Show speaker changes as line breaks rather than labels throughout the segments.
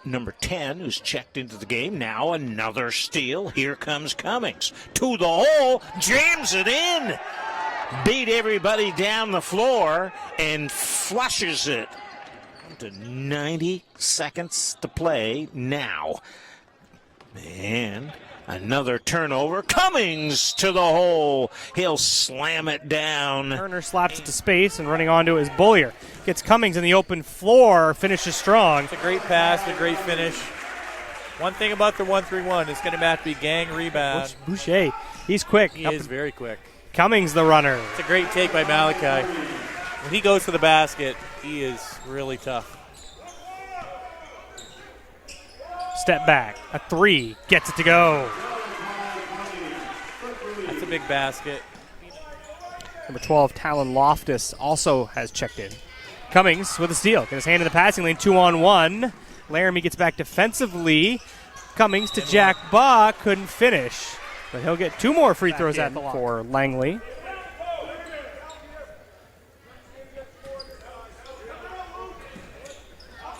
number 10, who's checked into the game. Now another steal. Here comes Cummings. To the hole. Jams it in. Beat everybody down the floor and flushes it. To 90 seconds to play now. And another turnover. Cummings to the hole. He'll slam it down.
Turner slaps it to space, and running onto it is Bullier. Gets Cummings in the open floor. Finishes strong.
It's a great pass, a great finish. One thing about the 1-3-1, it's going to have to be gang rebound.
Boucher, he's quick.
He is very quick.
Cummings the runner.
It's a great take by Malachi. When he goes to the basket, he is really tough.
Step back. A three. Gets it to go.
That's a big basket.
Number 12, Talon Loftus, also has checked in. Cummings with a steal. Get his hand in the passing lane. 2-on-1. Laramie gets back defensively. Cummings to Jack Buck. Couldn't finish. But he'll get two more free throws at the line for Langley.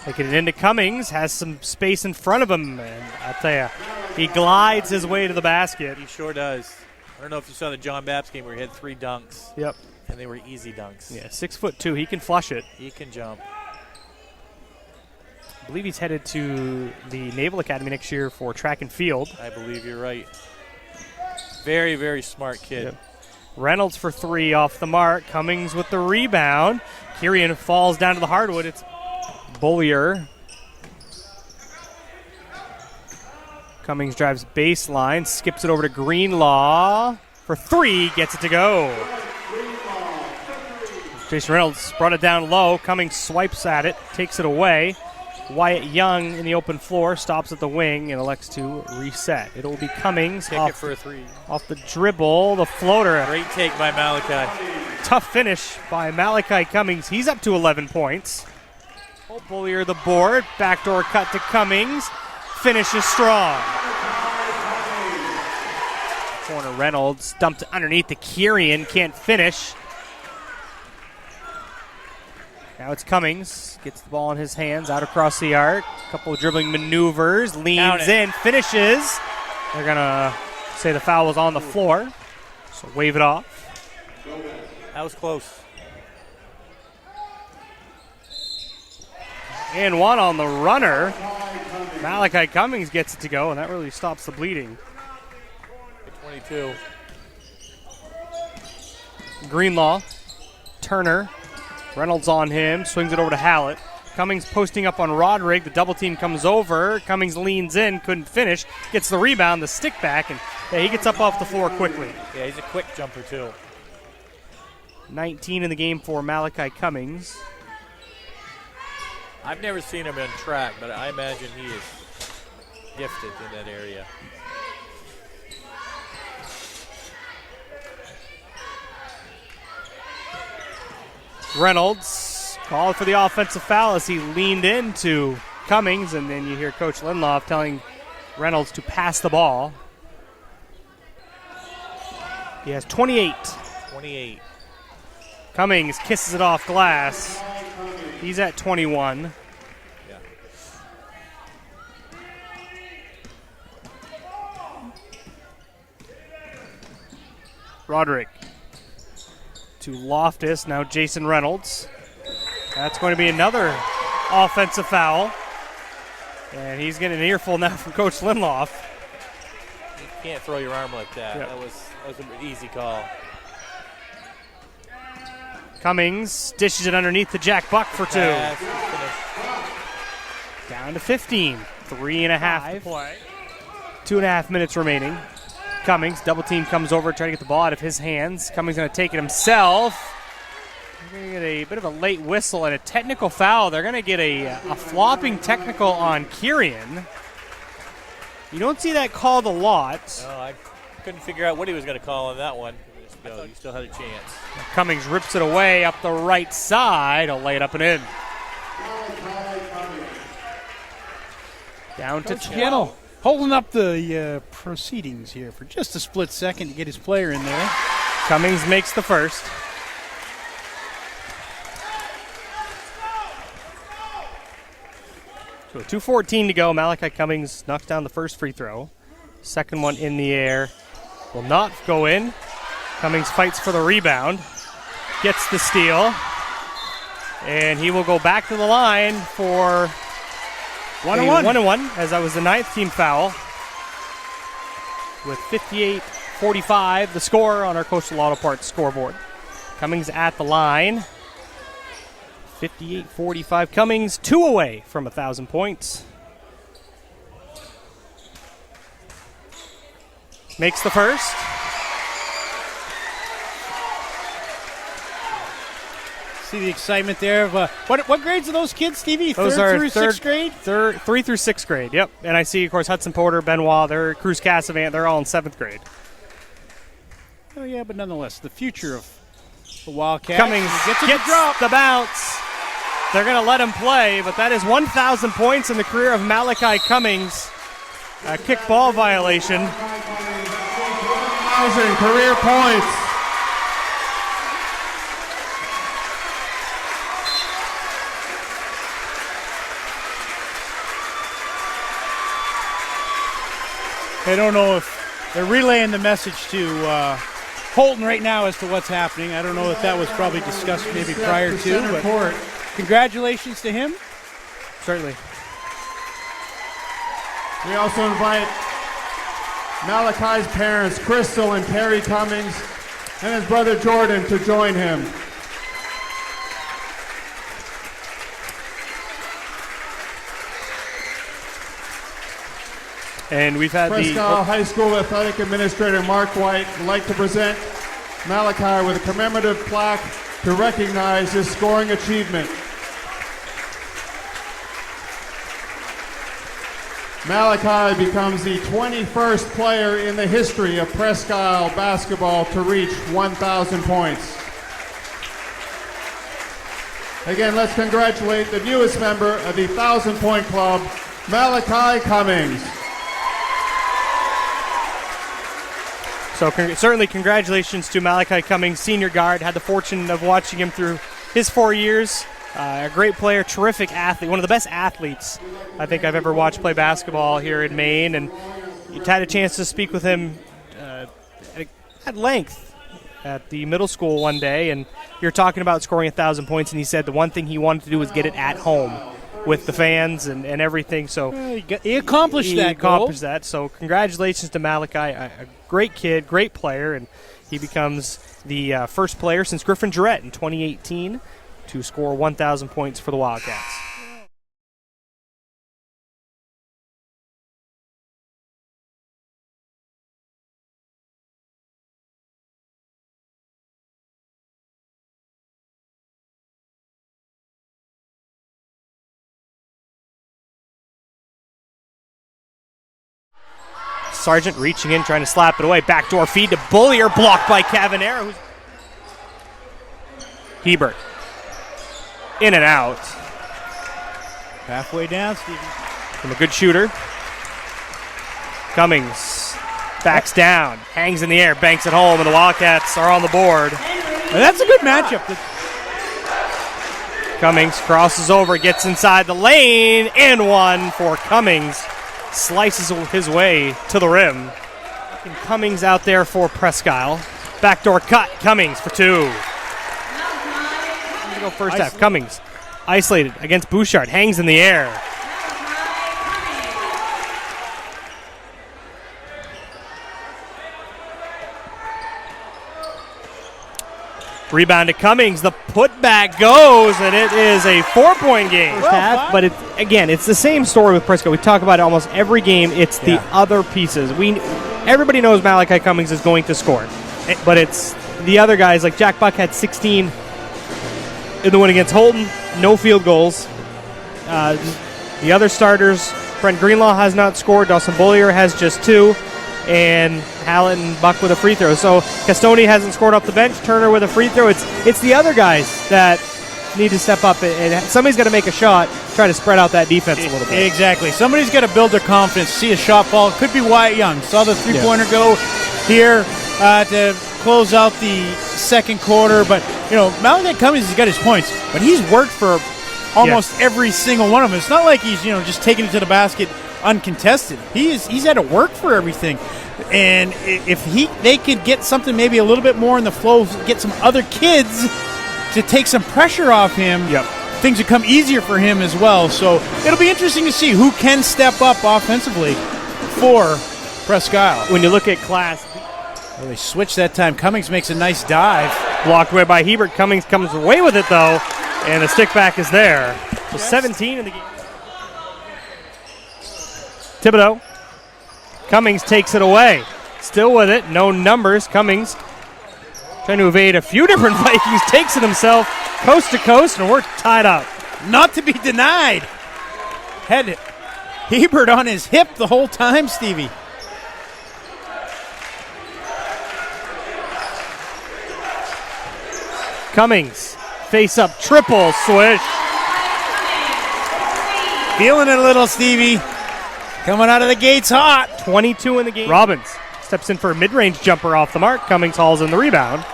Taking it into Cummings, has some space in front of him, and I'll tell you, he glides his way to the basket.
He sure does. I don't know if you saw the John Baps game where he had 3 dunks.
Yep.
And they were easy dunks.
Yeah, 6'2". He can flush it.
He can jump.
I believe he's headed to the Naval Academy next year for track and field.
I believe you're right. Very, very smart kid.
Yep. Reynolds for 3 off the mark. Cummings with the rebound. Kirian falls down to the hardwood. It's Bullier. Cummings drives baseline, skips it over to Greenlaw for 3, gets it to go. Jason Reynolds brought it down low. Cummings swipes at it, takes it away. Wyatt Young in the open floor, stops at the wing and elects to reset. It'll be Cummings
Kick it for a 3.
Off the dribble, the floater.
Great take by Malachi.
Tough finish by Malachi Cummings. He's up to 11 points. Bullier the board, backdoor cut to Cummings, finishes strong. Corner Reynolds dumped underneath to Kirian, can't finish. Now it's Cummings, gets the ball in his hands, out across the arc, a couple of dribbling maneuvers, leans in, finishes. They're gonna say the foul was on the floor, so wave it off.
That was close.
And one on the runner. Malachi Cummings gets it to go, and that really stops the bleeding.
22.
Greenlaw, Turner, Reynolds on him, swings it over to Hallett. Cummings posting up on Roderick. The double team comes over. Cummings leans in, couldn't finish. Gets the rebound, the stick back, and he gets up off the floor quickly.
Yeah, he's a quick jumper, too.
19 in the game for Malachi Cummings.
I've never seen him in track, but I imagine he is gifted in that area.
Reynolds called for the offensive foul as he leaned into Cummings, and then you hear Coach Lindlof telling Reynolds to pass the ball. He has 28.
28.
Cummings kisses it off glass. He's at 21.
Yeah.
Roderick to Loftus. Now Jason Reynolds. That's going to be another offensive foul. And he's getting an earful now from Coach Lindlof.
You can't throw your arm like that.
Yep.
That was an easy call.
Cummings dishes it underneath to Jack Buck for 2. Down to 15. 3.5 to play. 2.5 minutes remaining. Cummings, double team comes over, trying to get the ball out of his hands. Cummings going to take it himself. They're going to get a bit of a late whistle and a technical foul. They're going to get a flopping technical on Kirian. You don't see that called a lot.
No, I couldn't figure out what he was going to call on that one. No, you still had a chance.
Cummings rips it away up the right side. He'll lay it up and in. Down to 12.
Holding up the proceedings here for just a split second to get his player in there.
Cummings makes the first. So 2:14 to go. Malachi Cummings knocks down the first free throw. Second one in the air will not go in. Cummings fights for the rebound. Gets the steal. And he will go back to the line for 1-1, as that was the 9th team foul. With 58-45, the score on our Coastal Auto Parts scoreboard. Cummings at the line. 58-45. Cummings 2 away from 1,000 points. Makes the first.
See the excitement there. Of, what grades are those kids, Stevie?
Those
third
are
through sixth grade?
3 through 6th grade, yep. And I see, of course, Hudson Porter, Benoit, Cruz Casavant, they're all in 7th grade.
Oh, yeah, but nonetheless, the future of the Wildcats.
Cummings gets the bounce. They're going to let him play, but that is 1,000 points in the career of Malachi Cummings. A kickball violation.
1,000 career points.
I don't know if they're relaying the message to Holton right now as to what's happening. I don't know if that was probably discussed maybe prior to, but congratulations to him.
Certainly.
We also invite Malachi's parents, Crystal and Terry Cummings, and his brother Jordan to join him.
And we've had
Presque Isle High School Athletic Administrator Mark White would like to present Malachi with a commemorative plaque to recognize his scoring achievement. Malachi becomes the 21st player in the history of Presque Isle basketball to reach 1,000 points. Again, let's congratulate the newest member of the 1,000-point club, Malachi Cummings.
So certainly congratulations to Malachi Cummings, senior guard. Had the fortune of watching him through his 4 years. A great player, terrific athlete, one of the best athletes I think I've ever watched play basketball here in Maine. And you had a chance to speak with him at length at the middle school one day. And you're talking about scoring 1,000 points, and he said the one thing he wanted to do was get it at home with the fans and everything. So
he accomplished that.
So congratulations to Malachi, a great kid, great player, and he becomes the first player since Griffin Jarrett in 2018 to score 1,000 points for the Wildcats. Sargent reaching in, trying to slap it away. Backdoor feed to Bullier, blocked by Cavanera. Hebert. In and out.
Halfway down, Stevie.
From a good shooter. Cummings backs down, hangs in the air, banks it home, and the Wildcats are on the board.
And that's a good matchup.
Cummings crosses over, gets inside the lane, and one for Cummings. Slices his way to the rim. And Cummings out there for Presque Isle. Backdoor cut. Cummings for two. Go first half. Cummings isolated against Bouchard. Hangs in the air. Rebound to Cummings. The putback goes, and it is a 4-point game. First half, but it's the same story with Presque Isle. We talk about it almost every game. It's the other pieces. Everybody knows Malachi Cummings is going to score, but it's the other guys. Like Jack Buck had 16 in the win against Holton. No field goals. The other starters, Brent Greenlaw has not scored. Dawson Bullier has just 2. And Hallett and Buck with a free throw. So Castoni hasn't scored off the bench. Turner with a free throw. It's the other guys that need to step up, and somebody's got to make a shot, try to spread out that defense a little bit.
Exactly. Somebody's got to build their confidence, see a shot fall. It could be Wyatt Young. Saw the three-pointer go here to close out the second quarter. But, Malachi Cummings has got his points, but he's worked for almost every single one of them. It's not like he's just taking it to the basket uncontested. He's had to work for everything. And if they could get something maybe a little bit more in the flow, get some other kids to take some pressure off him, things would come easier for him as well. So it'll be interesting to see who can step up offensively for Presque Isle.
When you look at class,
well, they switched that time. Cummings makes a nice dive.
blocked away by Hebert. Cummings comes away with it, though, and the stick back is there. So 17 in the game. Thibodeau. Cummings takes it away. Still with it. No numbers. Cummings trying to evade a few different Vikings. Takes it himself coast to coast, and we're tied up.
Not to be denied. Had Hebert on his hip the whole time, Stevie.
Cummings, face up, triple swish.
Feeling it a little, Stevie. Coming out of the gates hot.
22 in the game. Robbins steps in for a mid-range jumper off the mark. Cummings hauls in the rebound.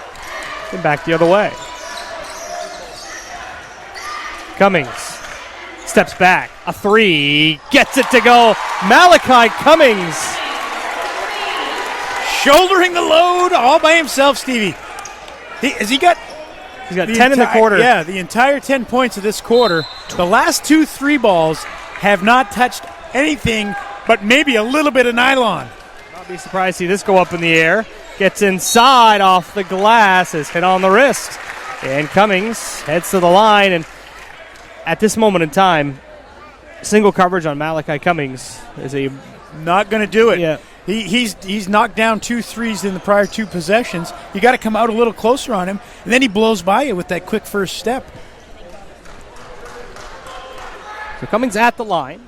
And back the other way. Cummings steps back. A three. Gets it to go. Malachi Cummings.
Shouldering the load all by himself, Stevie. He's got
He's got 10 in the quarter.
Yeah, the entire 10 points of this quarter. The last 2 3 balls have not touched anything but maybe a little bit of nylon.
Not be surprised to see this go up in the air. Gets inside off the glass, is hit on the wrist. And Cummings heads to the line. And at this moment in time, single coverage on Malachi Cummings is
not going to do it.
Yeah.
He's knocked down 2 threes in the prior 2 possessions. You got to come out a little closer on him, and then he blows by you with that quick first step.
So Cummings at the line.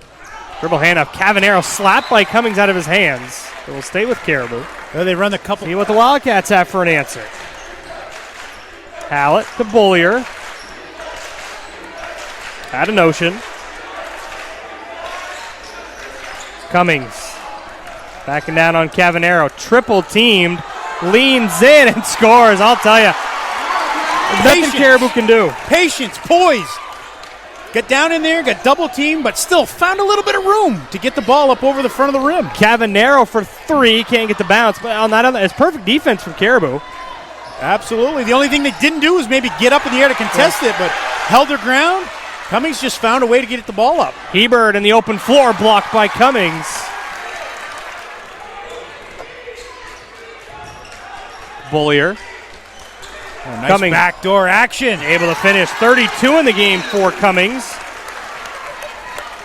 Dribble handoff. Cavanero slapped by Cummings out of his hands. It will stay with Caribou.
Well, they run the couple.
See what the Wildcats have for an answer. Hallett to Bullier. Had a notion. Cummings backing down on Cavanero. Triple teamed. Leans in and scores. I'll tell you. Nothing Caribou can do.
Patience, poise. Got down in there, got double teamed, but still found a little bit of room to get the ball up over the front of the rim.
Cavanero for 3. Can't get the bounce. But on that, it's perfect defense from Caribou.
Absolutely. The only thing they didn't do was maybe get up in the air to contest it, but held their ground. Cummings just found a way to get the ball up.
Hebert in the open floor, blocked by Cummings. Bullier.
Oh, nice
Cummings.
Backdoor action.
Able to finish 32 in the game for Cummings.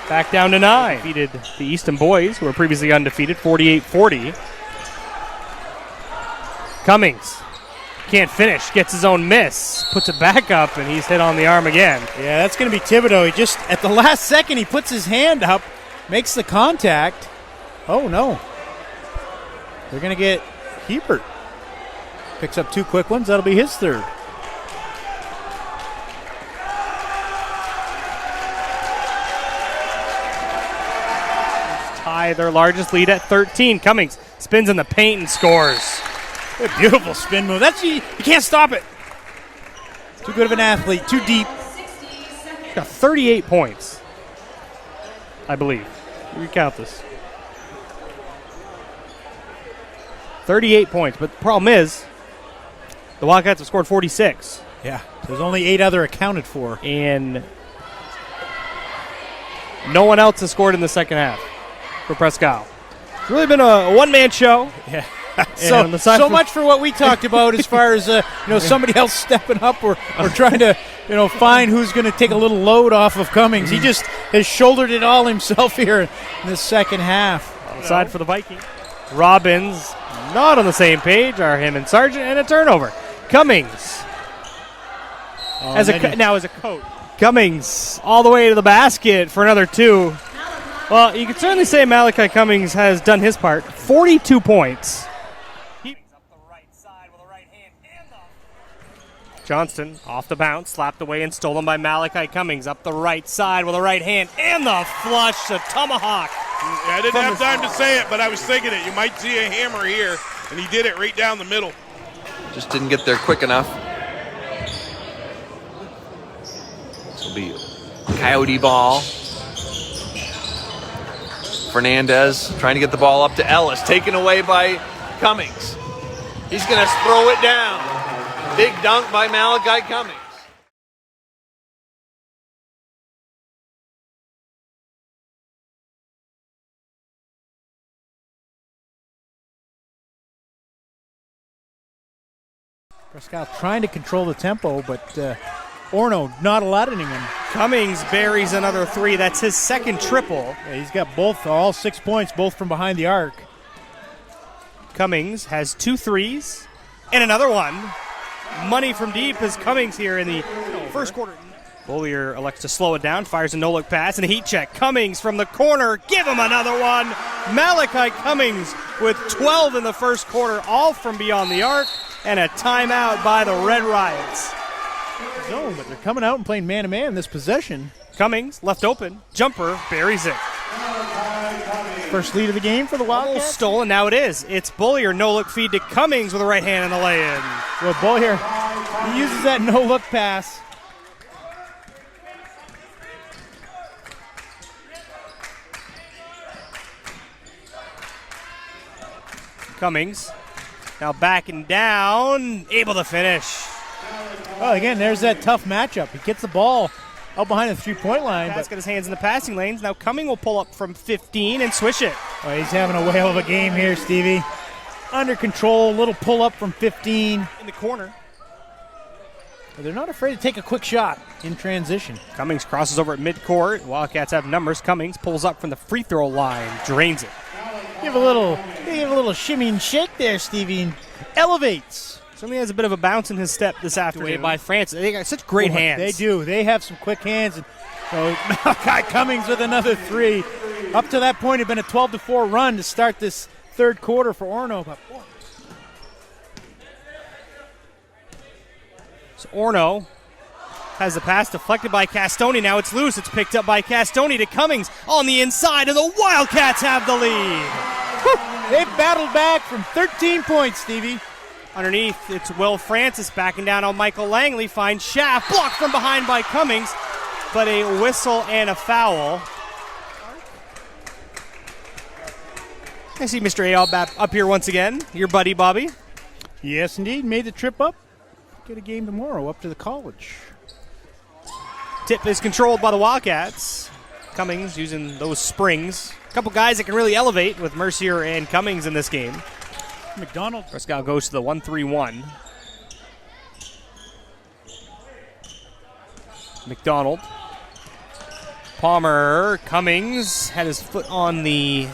Back down to 9. Defeated the Easton boys, who were previously undefeated, 48-40. Cummings can't finish, gets his own miss, puts it back up, and he's hit on the arm again.
Yeah, that's going to be Thibodeau. He just, at the last second, he puts his hand up, makes the contact. Oh, no. They're going to get Hebert. Picks up 2 quick ones. That'll be his 3rd.
Tie their largest lead at 13. Cummings spins in the paint and scores.
A beautiful spin move. You can't stop it. Too good of an athlete. Too deep.
Got 38 points, I believe. Recount this. 38 points, but the problem is the Wildcats have scored 46.
Yeah, there's only 8 other accounted for.
And no one else has scored in the second half for Presque Isle. It's really been a one-man show.
Yeah.
So
much for what we talked about as far as somebody else stepping up or trying to find who's going to take a little load off of Cummings. He just has shouldered it all himself here in the second half.
Aside for the Vikings. Robbins not on the same page are him and Sargent, and a turnover. Cummings as a coach. Cummings all the way to the basket for another 2. Well, you could certainly say Malachi Cummings has done his part. 42 points. Johnston off the bounce, slapped away and stolen by Malachi Cummings. Up the right side with a right hand and the flush, the tomahawk.
I didn't have time to say it, but I was thinking it. You might see a hammer here, and he did it right down the middle.
Just didn't get there quick enough. This will be Coyote ball. Fernandez trying to get the ball up to Ellis, taken away by Cummings. He's going to throw it down. Big dunk by Malachi Cummings.
Prescott trying to control the tempo, but Orno not allowing him.
Cummings buries another three. That's his second triple.
Yeah, he's got all 6 points, both from behind the arc.
Cummings has 2 threes and another one. Money from deep is Cummings here in the first quarter. Beaulieu elects to slow it down, fires a no-look pass and a heat check. Cummings from the corner, give him another one. Malachi Cummings with 12 in the first quarter, all from beyond the arc, and a timeout by the Red Riots.
Zone, but they're coming out and playing man-to-man this possession.
Cummings left open, jumper, buries it.
First lead of the game for the Wildcats.
Almost stolen, now it is. It's Beaulieu, no-look feed to Cummings with the right hand and the lay-in.
Well, Beaulieu, he uses that no-look pass.
Cummings now backing down, able to finish.
Oh, again, there's that tough matchup. He gets the ball out behind the three-point line.
He's got his hands in the passing lanes. Now Cummings will pull up from 15 and swish it.
Oh, he's having a whale of a game here, Stevie. Under control, little pull-up from 15.
In the corner.
But they're not afraid to take a quick shot in transition.
Cummings crosses over at midcourt. Wildcats have numbers. Cummings pulls up from the free throw line, drains it.
Give a little shimmy and shake there, Stevie, and elevates.
Certainly has a bit of a bounce in his step this afternoon. By Francis. They got such great hands.
They do. They have some quick hands. And so Malachi Cummings with another three. Up to that point, it had been a 12-4 run to start this third quarter for Orno. But boy.
So Orno has the pass deflected by Castoni. Now it's loose. It's picked up by Castoni to Cummings on the inside, and the Wildcats have the lead.
They've battled back from 13 points, Stevie.
Underneath, it's Will Francis backing down on Michael Langley. Finds Schaff, blocked from behind by Cummings, but a whistle and a foul. I see Mr. Ayob up here once again. Your buddy, Bobby.
Yes, indeed. Made the trip up. Get a game tomorrow up to the college.
Tip is controlled by the Wildcats. Cummings using those springs. A couple guys that can really elevate with Mercier and Cummings in this game.
McDonald.
Prescott goes to the 1-3-1. McDonald. Palmer. Cummings had his foot on the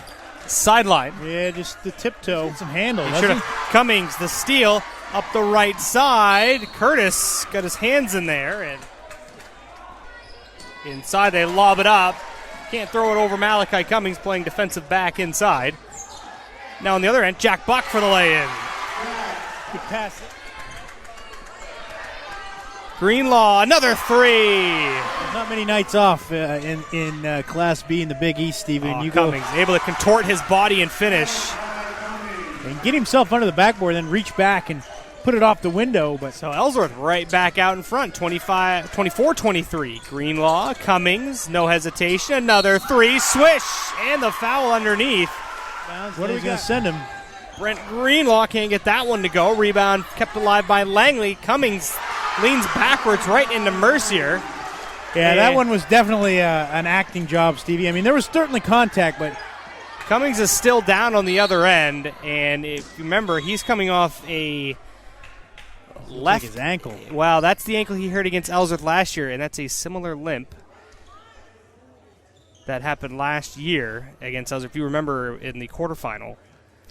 sideline.
Yeah, just the tiptoe. Some handle.
Cummings, the steal, up the right side. Curtis got his hands in there, and inside they lob it up. Can't throw it over Malachi Cummings playing defensive back inside. Now on the other end, Jack Buck for the lay-in.
Good pass.
Greenlaw, another three.
There's not many nights off in Class B in the Big East, Stephen.
Cummings able to contort his body and finish.
And get himself under the backboard, then reach back and put it off the window. But
so Ellsworth right back out in front, 24-23. Greenlaw, Cummings, no hesitation. Another three, swish, and the foul underneath.
What are we going to send him?
Brent Greenlaw can't get that one to go. Rebound kept alive by Langley. Cummings leans backwards right into Mercier.
Yeah, that one was definitely an acting job, Stevie. I mean, there was certainly contact, but
Cummings is still down on the other end, and if you remember, he's coming off a left
his ankle.
Wow, that's the ankle he hurt against Ellsworth last year, and that's a similar limp that happened last year against Ellsworth. If you remember in the quarterfinal.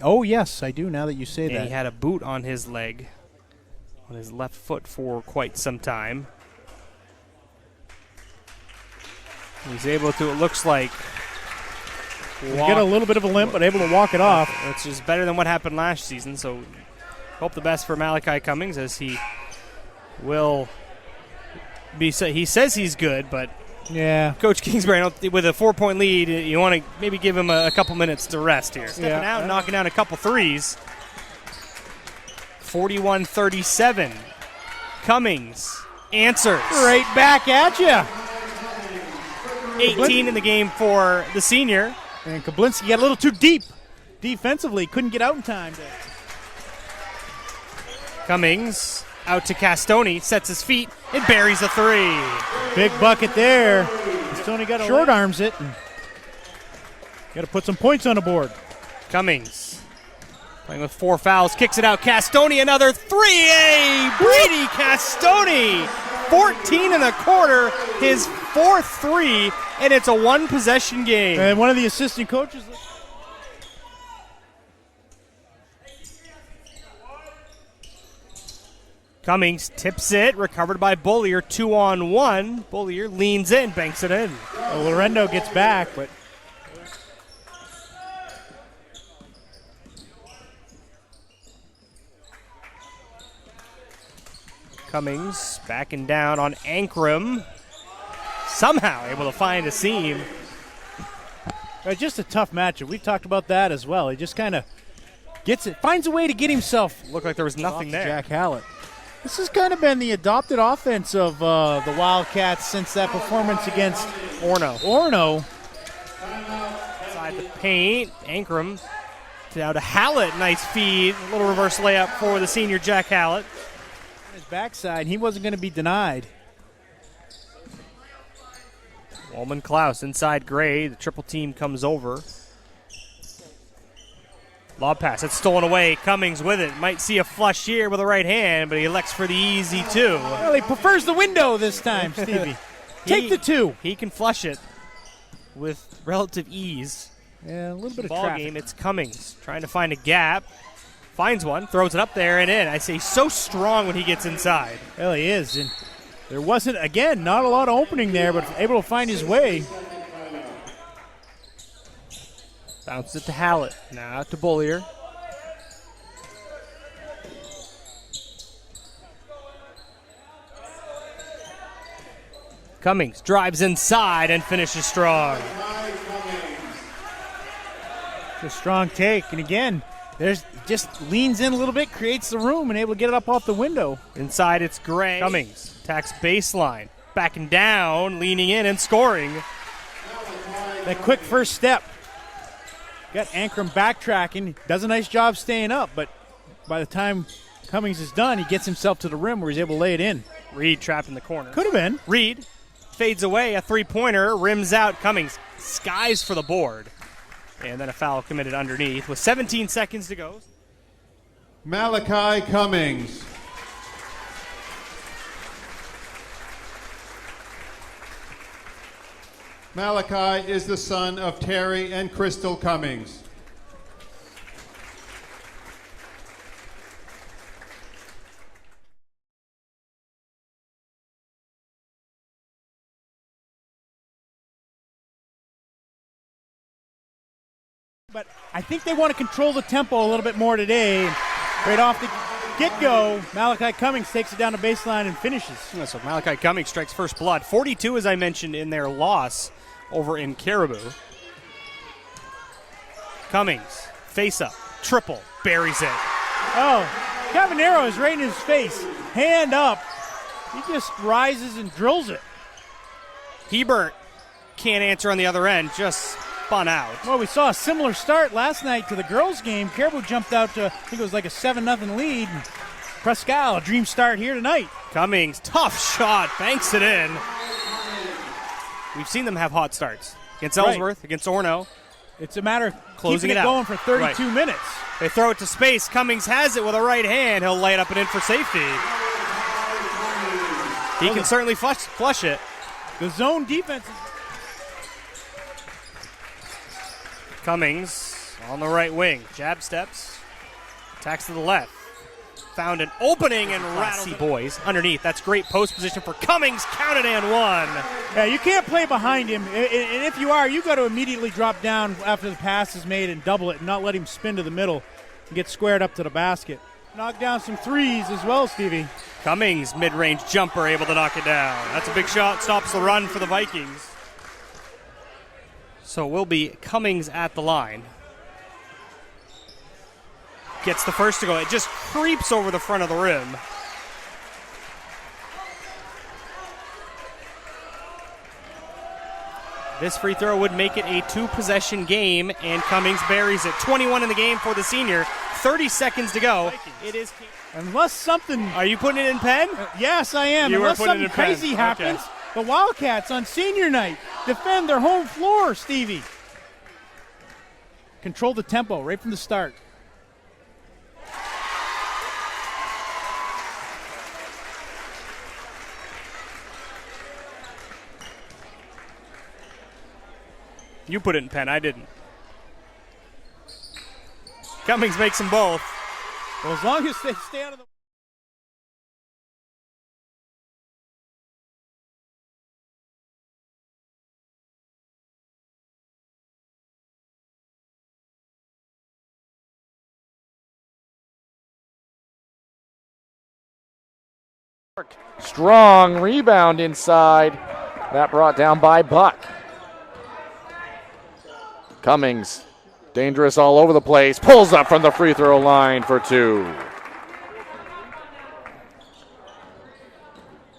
Oh, yes, I do now that you say that.
And he had a boot on his leg, on his left foot for quite some time. He's able to, it looks like,
get a little bit of a limp, but able to walk it off.
Which is better than what happened last season, so hope the best for Malachi Cummings as he will be. He says he's good, but
yeah,
Coach Kingsbury, with a 4-point lead, you want to maybe give him a couple minutes to rest here. Stepping out and knocking down a couple threes. 41-37. Cummings answers.
Right back at you.
18 in the game for the senior.
And Kablinski got a little too deep defensively. Couldn't get out in time.
Cummings out to Castoni, sets his feet, and buries a three.
Big bucket there. Castoni got short arms it. Got to put some points on the board.
Cummings playing with 4 fouls, kicks it out. Castoni, another 3-A. Brady Castoni, 14 in the quarter, his 4th three, and it's a one-possession game.
And one of the assistant coaches.
Cummings tips it, recovered by Bollier, 2-on-1. Bollier leans in, banks it in.
Well, Lorendo gets back, but
Cummings backing down on Ankrum. Somehow able to find a seam.
just a tough matchup. We talked about that as well. He just kind of gets it, finds a way to get himself.
Looked like there was nothing there.
Jack Hallett. This has kind of been the adopted offense of the Wildcats since that performance against Orno.
Inside the paint, Ankrum down to Hallett. Nice feed. A little reverse layup for the senior Jack Hallett.
His backside, he wasn't going to be denied.
Wallman Klaus inside Gray. The triple team comes over. Lob pass. It's stolen away. Cummings with it. Might see a flush here with the right hand, but he elects for the easy two.
Well, he prefers the window this time, Stevie. Take the two.
He can flush it with relative ease.
Yeah, a little bit of
Ball
traffic.
game. It's Cummings trying to find a gap. Finds one. Throws it up there and in. I say so strong when he gets inside.
Well, he is. And there wasn't, again, not a lot of opening there, but able to find his way.
Bounces it to Hallett. Now to Bollier. Cummings drives inside and finishes strong.
It's a strong take. And again, there's just leans in a little bit, creates the room, and able to get it up off the window.
Inside it's Gray. Cummings attacks baseline. Backing down, leaning in and scoring.
That quick first step. Got Ankrum backtracking. Does a nice job staying up, but by the time Cummings is done, he gets himself to the rim where he's able to lay it in.
Reed trapped in the corner.
Could have been.
Reed fades away, a three-pointer, rims out. Cummings skies for the board. And then a foul committed underneath with 17 seconds to go.
Malachi Cummings. Malachi is the son of Terry and Crystal Cummings.
But I think they want to control the tempo a little bit more today. Right off the get-go, Malachi Cummings takes it down the baseline and finishes.
Yeah, so Malachi Cummings strikes first blood. 42, as I mentioned, in their loss over in Caribou. Cummings, face up, triple, buries it.
Oh, Cavanero is right in his face. Hand up. He just rises and drills it.
Hebert can't answer on the other end, just spun out.
Well, we saw a similar start last night to the girls' game. Caribou jumped out to, I think it was like a 7-0 lead. Prescal, a dream start here tonight.
Cummings, tough shot, banks it in. We've seen them have hot starts. Against Ellsworth, against Orno.
It's a matter of
Closing
keeping
it
it
out.
going for 32 minutes.
They throw it to space. Cummings has it with a right hand. He'll lay it up and in for safety. He can certainly flush it.
The zone defense.
Cummings on the right wing. Jab steps. Attacks to the left. Found an opening and rattled boys underneath. That's great post position for Cummings. Counted and one.
Yeah, you can't play behind him. And if you are, you got to immediately drop down after the pass is made and double it and not let him spin to the middle and get squared up to the basket. Knock down some threes as well, Stevie.
Cummings, mid-range jumper, able to knock it down. That's a big shot. Stops the run for the Vikings. So it will be Cummings at the line. Gets the first to go. It just creeps over the front of the rim. This free throw would make it a 2-possession game, and Cummings buries it. 21 in the game for the senior. 30 seconds to go. It is.
Unless something.
Are you putting it in pen?
Yes, I am.
You
Unless
were putting it
something
in pen.
crazy
Okay.
happens, the Wildcats on senior night defend their home floor, Stevie. Control the tempo right from the start.
You put it in pen. I didn't. Cummings makes them both.
Well, as long as they stay out of the.
Strong rebound inside. That brought down by Buck. Cummings, dangerous all over the place, pulls up from the free throw line for 2.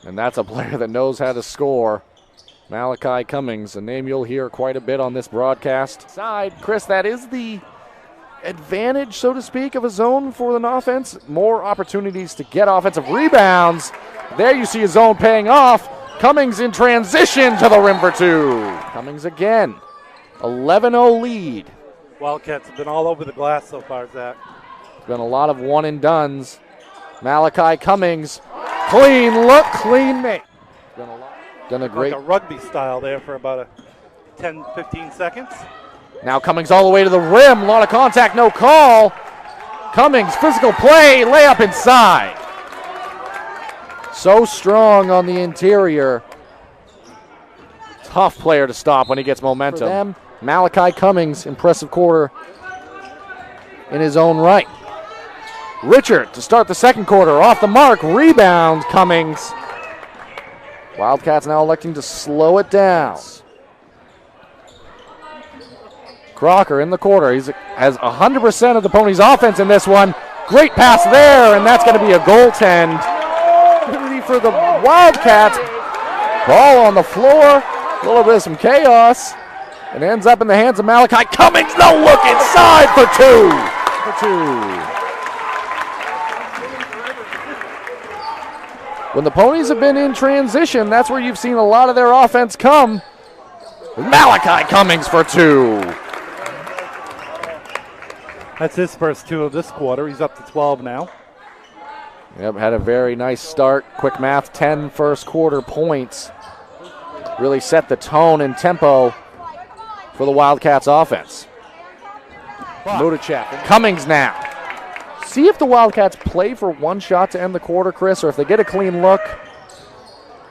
And that's a player that knows how to score. Malachi Cummings, a name you'll hear quite a bit on this broadcast. Side, Chris, that is the advantage, so to speak, of a zone for an offense. More opportunities to get offensive rebounds. There you see a zone paying off. Cummings in transition to the rim for 2. Cummings again. 11-0 lead.
Wildcats have been all over the glass so far, Zach.
It's been a lot of one-and-dones. Malachi Cummings, clean look, clean make. Done a great.
Like a rugby style there for about 10, 15 seconds.
Now Cummings all the way to the rim. A lot of contact, no call. Cummings, physical play, layup inside. So strong on the interior. Tough player to stop when he gets momentum. For them, Malachi Cummings, impressive quarter in his own right. Richard to start the second quarter, off the mark, rebound, Cummings. Wildcats now electing to slow it down. Crocker in the quarter, he has 100% of the Ponies' offense in this one. Great pass there, and that's going to be a goaltend. Opportunity for the Wildcats. Ball on the floor, a little bit of some chaos. It ends up in the hands of Malachi Cummings. No look inside for 2. When the Ponies have been in transition, that's where you've seen a lot of their offense come. Malachi Cummings for 2.
That's his first 2 of this quarter. He's up to 12 now.
Yep, had a very nice start. Quick math, 10 first quarter points. Really set the tone and tempo for the Wildcats offense. Mudacek. Cummings now. See if the Wildcats play for one shot to end the quarter, Chris, or if they get a clean look,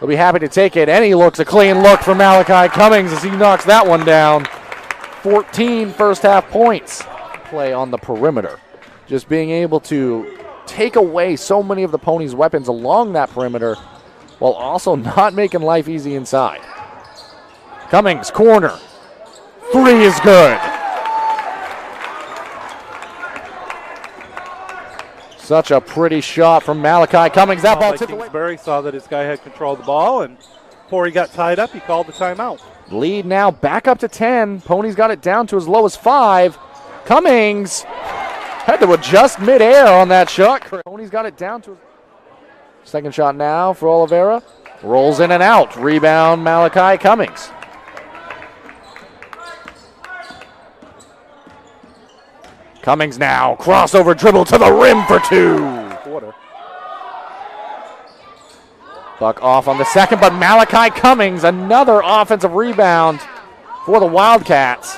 they'll be happy to take it. And he looks a clean look for Malachi Cummings as he knocks that one down. 14 first half points. Play on the perimeter. Just being able to take away so many of the Ponies' weapons along that perimeter while also not making life easy inside. Cummings, corner. 3 is good. Such a pretty shot from Malachi Cummings. That ball tipped away.
Kingsbury saw that his guy had control of the ball, and before he got tied up, he called the timeout.
Lead now back up to 10. Ponies got it down to as low as 5. Cummings had to adjust midair on that shot. Ponies got it down to. Second shot now for Oliveira. Rolls in and out. Rebound Malachi Cummings. Cummings now, crossover dribble to the rim for 2. Quarter. Buck off on the second, but Malachi Cummings, another offensive rebound for the Wildcats.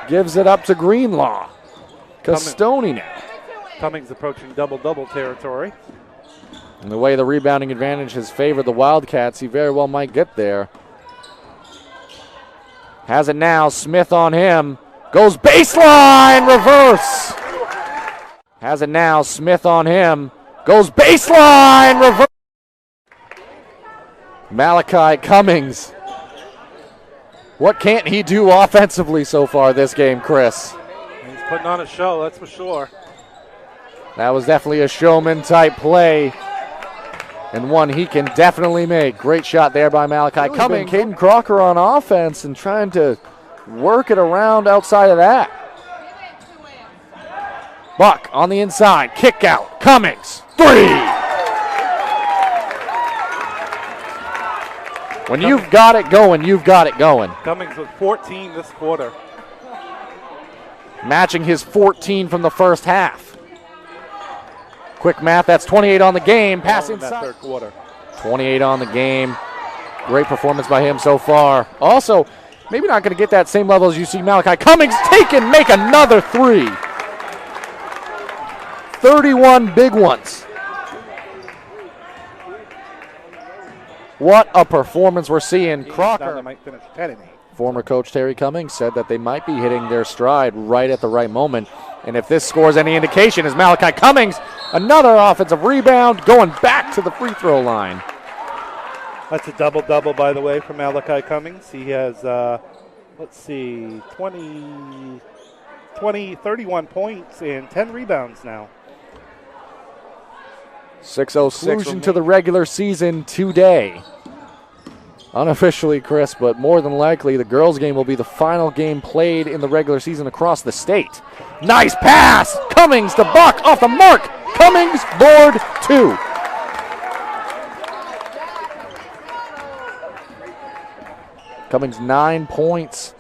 Gives it up to Greenlaw. Castoni now.
Cummings approaching double-double territory.
And the way the rebounding advantage has favored the Wildcats, he very well might get there. Has it now, Smith on him. Goes baseline, reverse. Has it now, Smith on him. Goes baseline, reverse. Malachi Cummings. What can't he do offensively so far this game, Chris?
He's putting on a show, that's for sure.
That was definitely a showman type play. and one he can definitely make. Great shot there by Malachi Cummings. Caden Crocker on offense and trying to work it around outside of that. Buck on the inside, kick out, Cummings, 3! When you've got it going, you've got it going.
Cummings with 14 this quarter.
Matching his 14 from the first half. Quick math, that's 28 on the game. Pass
In that
inside.
third quarter.
28 on the game. Great performance by him so far. Also, maybe not going to get that same level as you see Malachi Cummings make another 3. 31 big ones. What a performance we're seeing. Crocker,
They might finish 10-8.
former coach Terry Cummings, said that they might be hitting their stride right at the right moment. And if this scores any indication, is Malachi Cummings, another offensive rebound, going back to the free throw line.
That's a double-double, by the way, for Malachi Cummings. He has, 31 points and 10 rebounds now.
6-0 conclusion to the regular season today. Unofficially, Chris, but more than likely the girls' game will be the final game played in the regular season across the state. Nice pass! Cummings to Buck, off the mark! Cummings, board 2. Cummings 9 points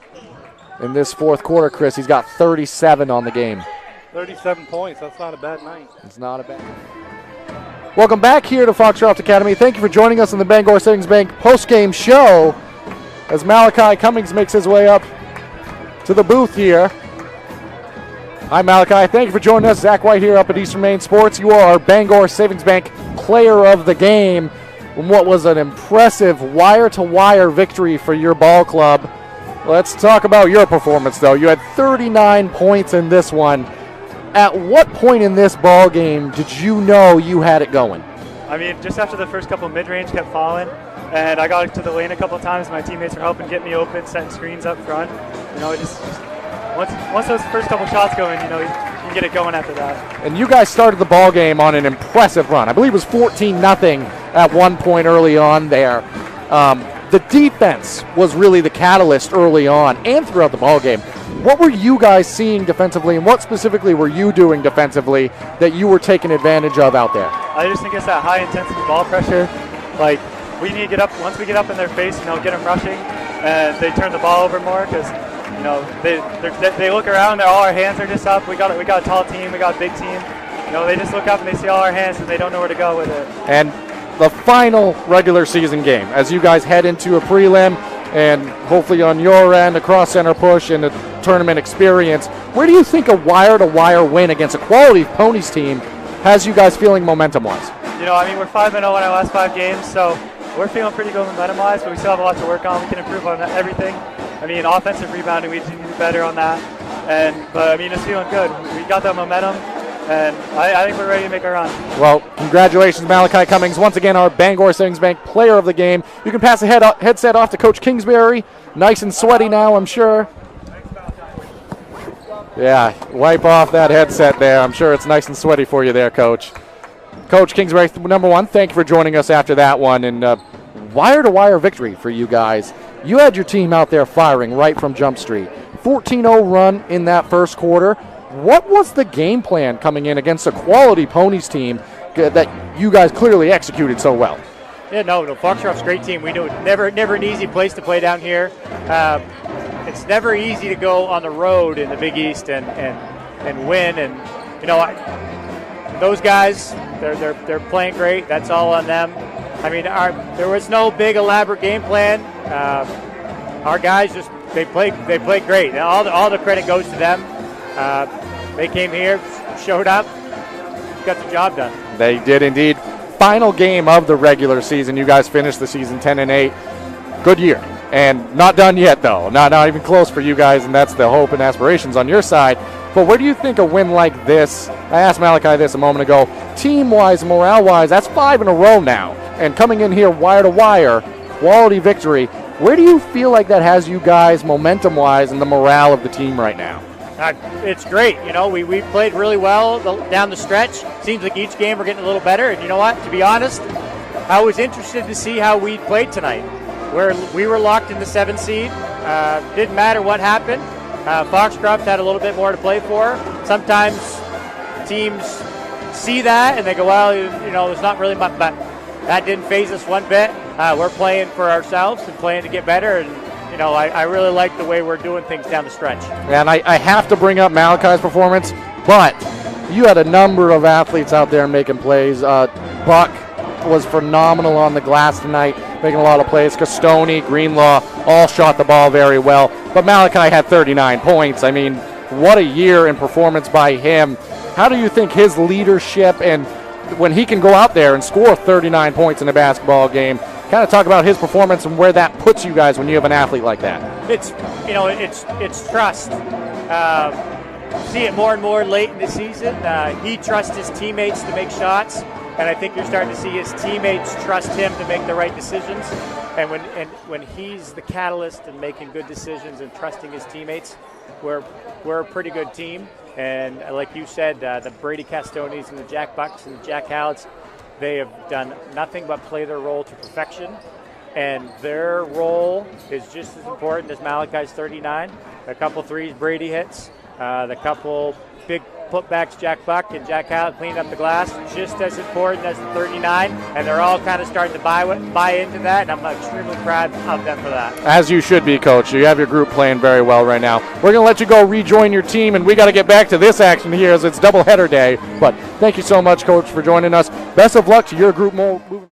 in this fourth quarter, Chris. He's got 37 on the game.
37 points. That's not a bad night.
It's not a bad. Welcome back here to Foxcroft Academy. Thank you for joining us on the Bangor Savings Bank post-game show as Malachi Cummings makes his way up to the booth here. Hi, Malachi. Thank you for joining us. Zach White here up at Eastern Maine Sports. You are our Bangor Savings Bank player of the game in what was an impressive wire-to-wire victory for your ball club. Let's talk about your performance, though. You had 39 points in this one. At what point in this ball game did you know you had it going?
I mean, just after the first couple of mid-range kept falling, and I got to the lane a couple of times. My teammates were helping get me open, setting screens up front. You know, just once those first couple shots go in, you know, you can get it going after that.
And you guys started the ball game on an impressive run. I believe it was 14-0 at one point early on there. The defense was really the catalyst early on and throughout the ball game. What were you guys seeing defensively, and what specifically were you doing defensively that you were taking advantage of out there?
I just think it's that high-intensity ball pressure. Like, we need to get up, once we get up in their face, you know, get them rushing, and they turn the ball over more because, you know, they look around, all our hands are just up. We got a tall team, we got a big team. You know, they just look up and they see all our hands and they don't know where to go with it.
And the final regular season game, as you guys head into a prelim and hopefully on your end a cross-center push and a tournament experience, where do you think a wire-to-wire win against a quality Ponies team has you guys feeling momentum-wise?
You know, I mean, we're 5-0 in our last 5 games, so we're feeling pretty good momentum-wise, but we still have a lot to work on. We can improve on everything. I mean, offensive rebounding, we need to do better on that. But I mean, it's feeling good. We got that momentum, and I think we're ready to make our run. Well,
congratulations, Malachi Cummings. Once again, our Bangor Savings Bank player of the game. You can pass the headset off to Coach Kingsbury. Nice and sweaty now, I'm sure. Yeah, wipe off that headset there. I'm sure it's nice and sweaty for you there, Coach. Coach Kingsbury, number one, thank you for joining us after that one. And wire-to-wire victory for you guys. You had your team out there firing right from Jump Street. 14-0 run in that first quarter. What was the game plan coming in against a quality Ponies team that you guys clearly executed so well?
Yeah, no, Foxcroft's a great team. We know it's never an easy place to play down here. It's never easy to go on the road in the Big East and win. And you know, those guys, they're playing great. That's all on them. I mean, there was no big elaborate game plan. Our guys they played great. And all the credit goes to them. They came here, showed up, got the job done.
They did indeed. Final game of the regular season. You guys finished the season 10-8. Good year. And not done yet, though. Not even close for you guys, and that's the hope and aspirations on your side. But where do you think a win like this, I asked Malachi this a moment ago, team-wise, morale-wise, that's 5 in a row now. And coming in here wire-to-wire, quality victory, where do you feel like that has you guys momentum-wise and the morale of the team right now?
It's great. You know, we played really well down the stretch. Seems like each game we're getting a little better. And you know what? To be honest, I was interested to see how we played tonight. We were locked in the 7 seed. Didn't matter what happened. Foxcroft had a little bit more to play for. Sometimes teams see that and they go, well, there's not really much, but that didn't faze us one bit. We're playing for ourselves and playing to get better, and I really like the way we're doing things down the stretch.
And I have to bring up Malachi's performance, but you had a number of athletes out there making plays. Buck was phenomenal on the glass tonight, making a lot of plays. Castoni, Greenlaw, all shot the ball very well. But Malachi had 39 points. I mean, what a year in performance by him. How do you think his leadership and when he can go out there and score 39 points in a basketball game, kind of talk about his performance and where that puts you guys when you have an athlete like that?
It's trust. See it more and more late in the season. He trusts his teammates to make shots, and I think you're starting to see his teammates trust him to make the right decisions. And when he's the catalyst in making good decisions and trusting his teammates, we're a pretty good team. And like you said, the Brady Castonis and the Jack Bucks and the Jack Halletts, they have done nothing but play their role to perfection. And their role is just as important as Malachi's 39. A couple threes Brady hits, the couple big putbacks Jack Buck and Jack Hallett cleaned up the glass, just as important as the 39. And they're all kind of starting to buy into that, and I'm extremely proud of them for that.
As you should be, Coach. You have your group playing very well right now. We're going to let you go rejoin your team, and we got to get back to this action here as it's doubleheader day. But thank you so much, Coach, for joining us. Best of luck to your group moving.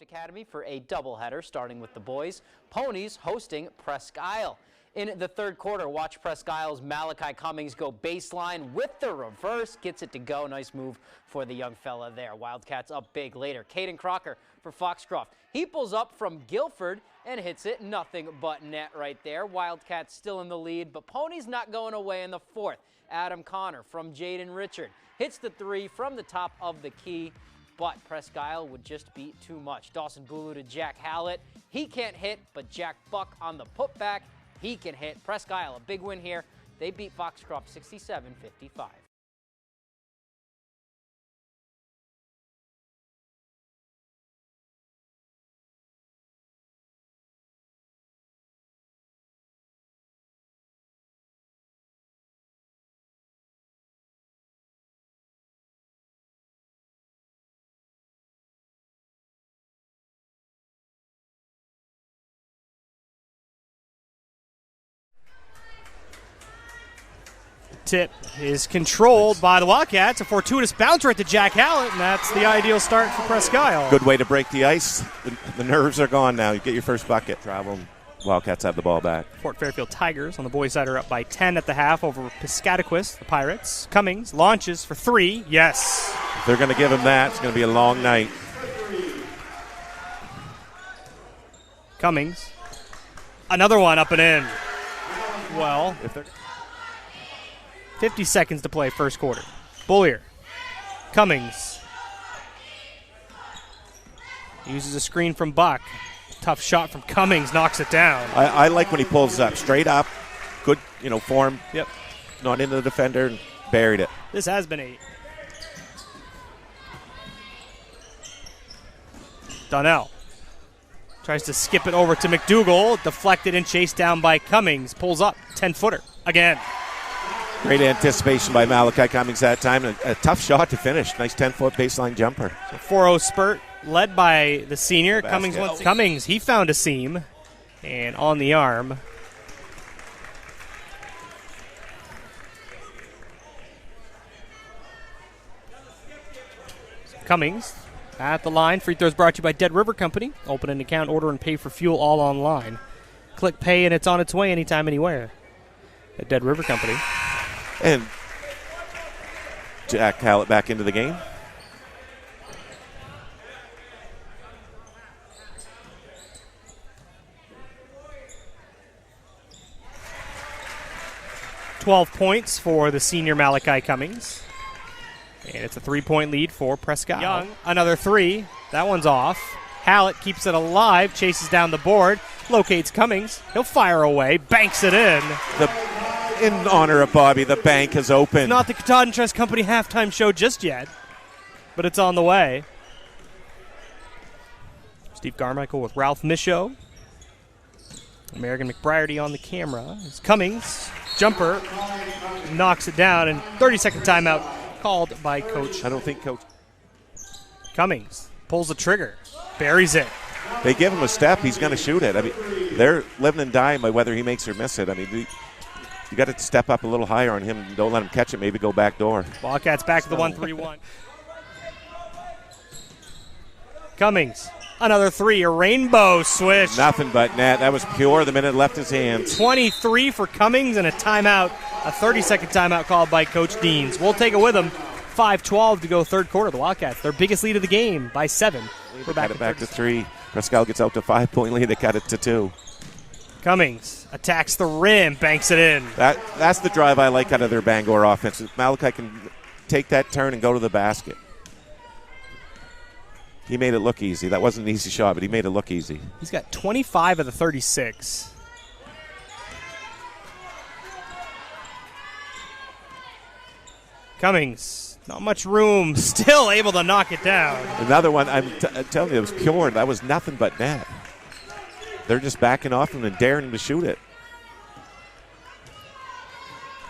Academy for a doubleheader, starting with the boys. Ponies hosting Presque Isle. In the third quarter, watch Presque Isle's Malachi Cummings go baseline with the reverse. Gets it to go. Nice move for the young fella there. Wildcats up big later. Caden Crocker for Foxcroft. He pulls up from Guilford and hits it. Nothing but net right there. Wildcats still in the lead, but Ponies not going away in the fourth. Adam Connor from Jaden Richard hits the three from the top of the key. But Presque Isle would just be too much. Dawson Bulu to Jack Hallett. He can't hit, but Jack Buck on the putback, he can hit. Presque Isle, a big win here. They beat Foxcroft 67-55.
Tip is controlled by the Wildcats. A fortuitous bounce right to Jack Hallett, and that's the ideal start for Presque Isle.
Good way to break the ice. The nerves are gone now. You get your first bucket. Travel. Wildcats have the ball back.
Fort Fairfield Tigers on the boys' side are up by 10 at the half over Piscataquis, the Pirates. Cummings launches for three. Yes.
If they're going to give him that, it's going to be a long night.
Cummings. Another one up and in. Well, 50 seconds to play first quarter. Bullier. Cummings. Uses a screen from Buck. Tough shot from Cummings, knocks it down.
I like when he pulls up. Straight up. Good, form.
Yep.
Not into the defender and buried it.
This has been 8. Donnell. Tries to skip it over to McDougall. Deflected and chased down by Cummings. Pulls up. 10-footer. Again.
Great anticipation by Malachi Cummings that time. A tough shot to finish. Nice 10-foot baseline jumper.
So 4-0 spurt led by the senior. Cummings, he found a seam. And on the arm. Cummings at the line. Free throws brought to you by Dead River Company. Open an account, order, and pay for fuel all online. Click pay and it's on its way anytime, anywhere. At Dead River Company.
And Jack Hallett back into the game.
$12 points for the senior Malachi Cummings. And it's a 3-point lead for Presque Isle. Young, another three. That one's off. Hallett keeps it alive, chases down the board, locates Cummings. He'll fire away, banks it in.
In honor of Bobby, the bank is open.
It's not the Katahdin Trust Company halftime show just yet, but it's on the way. Steve Garmichael with Ralph Michaud. American McBriarty on the camera. It's Cummings, jumper, knocks it down, and 30-second timeout called by Coach.
I don't think Coach
Cummings pulls the trigger, buries it.
They give him a step, he's going to shoot it. I mean, they're living and dying by whether he makes or miss it. I mean, you got to step up a little higher on him. Don't let him catch it. Maybe go back door.
Wildcats back to the 1-3-1. Cummings, another three, a rainbow swish.
Nothing but net. That was pure the minute it left his hands.
23 for Cummings and a timeout, a 30-second timeout called by Coach Deans. We'll take it with him. 5:12 to go third quarter. The Wildcats, their biggest lead of the game by 7.
We're back to 3. Presque Isle gets out to 5-point lead. They cut it to 2.
Cummings attacks the rim, banks it in.
That's the drive I like out of their Bangor offense. Malachi can take that turn and go to the basket. He made it look easy. That wasn't an easy shot, but he made it look easy.
He's got 25 of the 36. Cummings, not much room, still able to knock it down.
Another one, I'm telling you, it was pure. That was nothing but net. They're just backing off him and daring him to shoot it.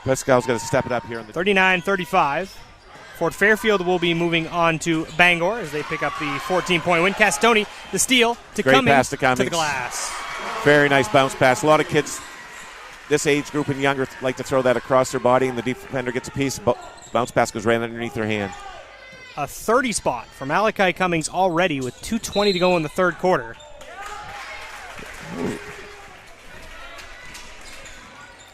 Presque Isle's got to step it up here.
39-35. Fort Fairfield will be moving on to Bangor as they pick up the 14-point win. Castoni, the steal to
Great
Cummings,
pass to Cummings.
to the glass.
Very nice bounce pass. A lot of kids this age group and younger like to throw that across their body, and the defender gets a piece. Bounce pass goes right underneath their hand.
A 30 spot for Malachi Cummings already with 2:20 to go in the third quarter.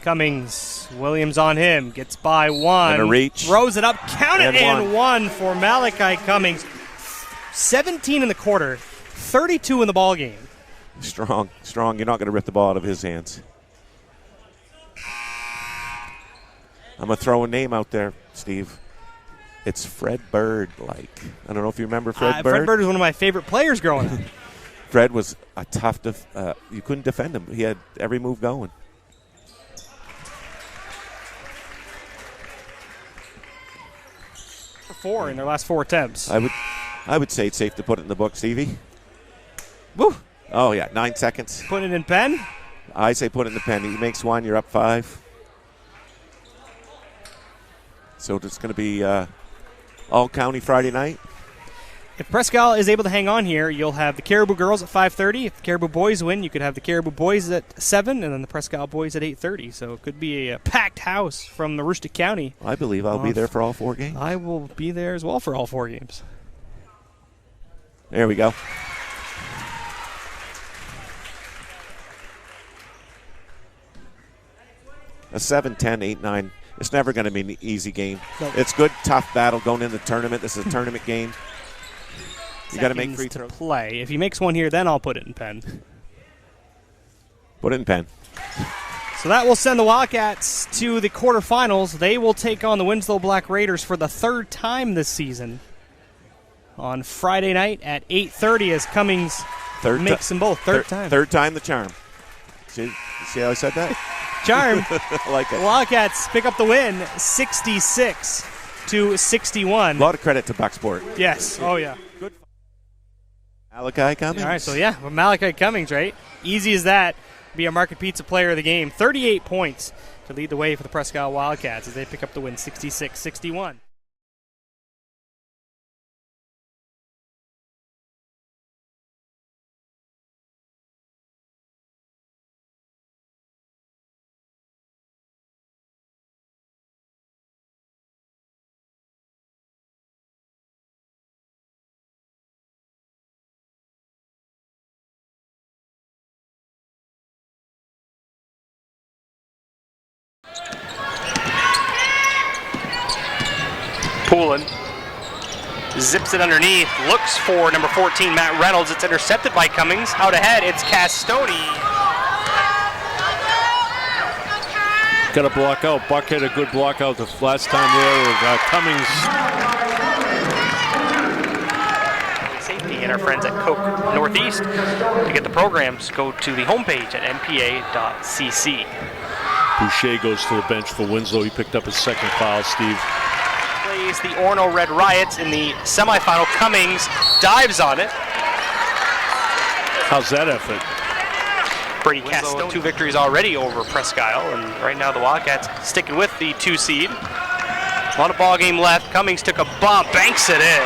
Cummings, Williams on him, gets by one.
And a reach.
Throws it up, count it,
And
and one for Malachi Cummings. 17 in the quarter, 32 in the ball game.
Strong. You're not going to rip the ball out of his hands. I'm going to throw a name out there, Steve. It's Fred Bird. I don't know if you remember Fred Bird.
Fred Bird was one of my favorite players growing up.
Fred was a tough, you couldn't defend him. He had every move going.
Four in their last 4 attempts.
I would say it's safe to put it in the book, Stevie.
Woo!
Oh, yeah, 9 seconds.
Put it in pen?
I say put it in the pen. He makes one, you're up 5. So it's going to be all-county Friday night.
If Presque Isle is able to hang on here, you'll have the Caribou girls at 5:30. If the Caribou boys win, you could have the Caribou boys at 7, and then the Presque Isle boys at 8:30. So it could be a packed house from the Aroostook County.
I believe I'll be there for all 4 games.
I will be there as well for all 4 games.
There we go. A 7-10, 8-9. It's never going to be an easy game.
Nope.
It's good, tough battle going into the tournament. This is a tournament game. You got to make free throws.
Play. If he makes one here, then I'll put it in pen.
Put it in pen.
So that will send the Wildcats to the quarterfinals. They will take on the Winslow Black Raiders for the 3rd time this season on Friday night at 8:30 as Cummings makes them both. Third time.
Third time the charm. See how I said that?
Charm.
I like it.
The Wildcats pick up the win, 66-61.
A lot of credit to Bucksport.
Yes. Oh, yeah.
Good. Malachi Cummings.
All right, so yeah, well, Malachi Cummings, right? Easy as that. Be a Market Pizza player of the game. 38 points to lead the way for the Presque Isle Wildcats as they pick up the win, 66-61. Poulin zips it underneath, looks for number 14, Matt Reynolds. It's intercepted by Cummings. Out ahead, it's Castoni.
Got a block out. Buck had a good block out the last time there with Cummings.
Safety and our friends at Coke Northeast. To get the programs, go to the homepage at npa.cc.
Boucher goes to the bench for Winslow. He picked up his second foul, Steve.
Plays the Orono Red Riots in the semifinal. Cummings dives on it.
How's that effort?
Brady Castone, 2 victories already over Presque Isle, and right now the Wildcats sticking with the 2 seed. A lot of ball game left. Cummings took a bump, banks it in.